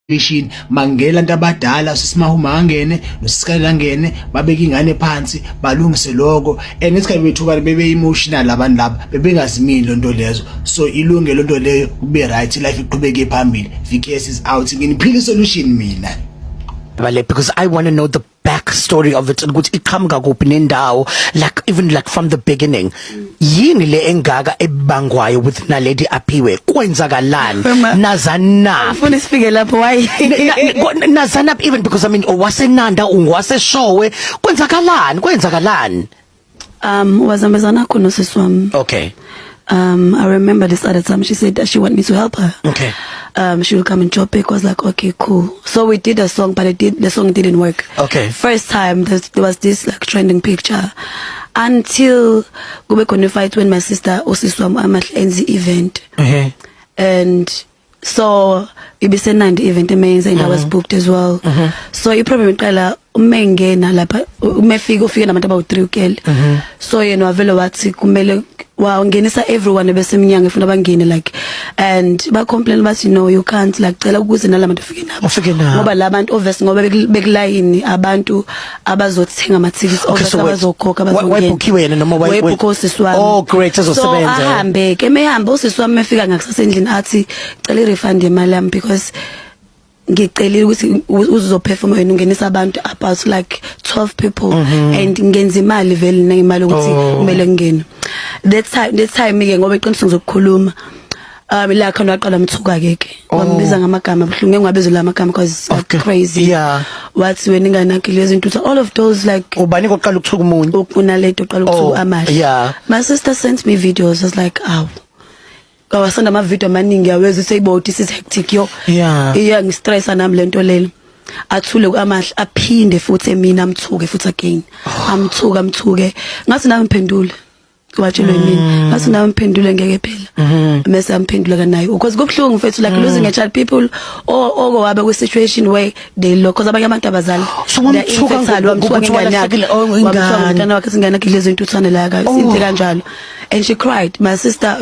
Machine mangela abantu abadala sisimahuma angene nosisikala ngene babeka ingane phansi balungise lokho ngesikhathi bethuka bebe emotional abantu laba bebengazimini lonto lezo so ilunge lonto leyo kube right life iqhubeke phambili VKS is out nginiphile solution mina because I want to know the backstory of it ukuthi iqhamuka kuphi nendawo like even like from the beginning yini le engaka ebangwayo with naledi aphiwe kwenzakalani nazana ufuna isifike lapho why nazana even because I mean wasenanda ungwaseshowe kwenzakalani wazambezana khona siswami. Okay. I remember this other time she said that she want me to help her. Okay. She will come and chop it. I was like, okay, cool. So we did a song, but the song didn't work. Okay. First time there was this like trending picture until we were fight when my sister Osiswam Amahl ends the event. Okay. And so it was the event and I was booked as well. So you probably qala umengena lapha umefika ufika nabantu about 3 ukele. So you know avela wathi kumele wangenisa everyone besemnyango efuna bangene like and ba complain bathi no you can't like cela ukuze nalabantu ufike nabo ngoba labantu obviously ngoba bekulayini abantu abazothenga ama tickets obviously abazokhokha wayebhukiwe yena noma wayebhukosiswa. Oh great azosebenza so ahambe ke mehamba usiswami mefika ngakusasendlini athi cela i-refund yemali yami because ngicelile ukuthi uzoperform wena ungenisa abantu about like 12 people and ngenza imali vele nemali ukuthi kumele ngene that time ke ngoba iqiniso ngizokukhuluma la khona waqala mthuka keke wambiza ngamagama buhlungu ngwabezo la magama because crazy wathi wena inganaki lezi zinto all of those like ubani koqala ukuthuka umuntu unaleto oqala ukuthuka Amahl. My sister sent me videos. I was like kawasanda ama video amaningi yaweza seyibo this is hectic yo ngistress nami lento lelo athule kuAmahl aphinde futhi mina amthuke futhi again amthuke ngathi nami mphendule watshelo yini ngathi nami mphendule ngeke phela mase amphendula kanayo because kubhlungu mfethu like losing a child people or wabe ku situation where they look because abanye abantu abazali wamthuka ngengane yakhe umntana wakhe singana kulezi zinto uthane la kahle kanjalo and she cried. My sister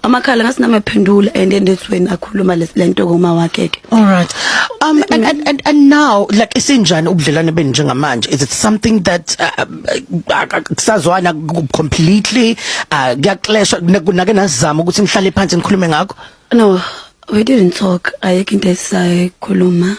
amakhala ngathi nami ephendula and then that's when akhuluma lento ngoma wakhe. All right. And now like isinjani ubudlelwane beni njengamanje? Is it something that kusazwana completely kuyaclash nake nazama ukuthi nihlale phansi nikhulume ngakho? No, we didn't talk. Ayikho into esisayikhuluma.